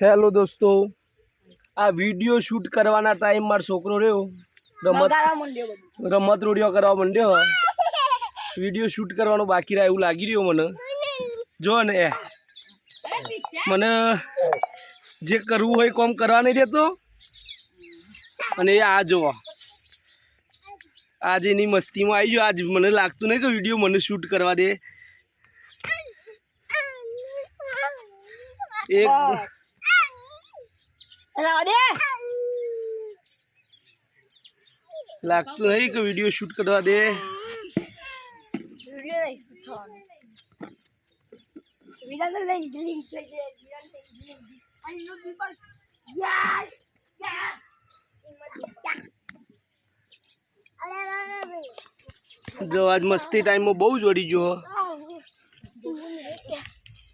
Hello दोस्तों आ video shoot करवाना time मार छोकरो रह्यो रमत रोडियो करवा मंड्यो वीडियो शूट करवानो बाकी रहा एवं लागी रह्यो मने जो ने मने जे करवू होय काम करवा नहीं देतो अने आ जो आज एनी मस्ती में आई गयो। आज मने लागतुं नहीं कि वीडियो मने शूट करवा दे। एक लागतुं नहीं कि वीडियो शूट करवा दे। जो आज मस्ती टाइम में बहु जोड़ी जो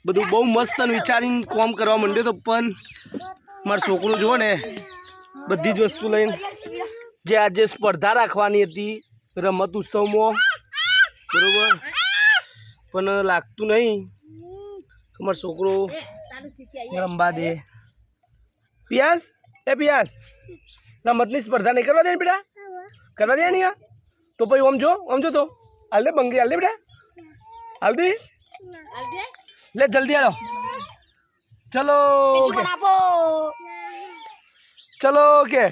बधु बहु मस्त विचारीने काम करवा मंड्यो तो पण मार छोकरो जो ने बधी ज वस्तु लईने जे आज स्पर्धा राखवानी हती रमत उत्सव में बरोबर पण लागतुं नहीं कि मार छोकरो रमवा दे। पियास ए पियास रमतनी स्पर्धा नहीं करवा दे बेटा करवा दे नहीं तो भाई ओम जो तो हाल दे बंगी हाल दे बेटा हाल दे ले जल्दी आ चलो चलो के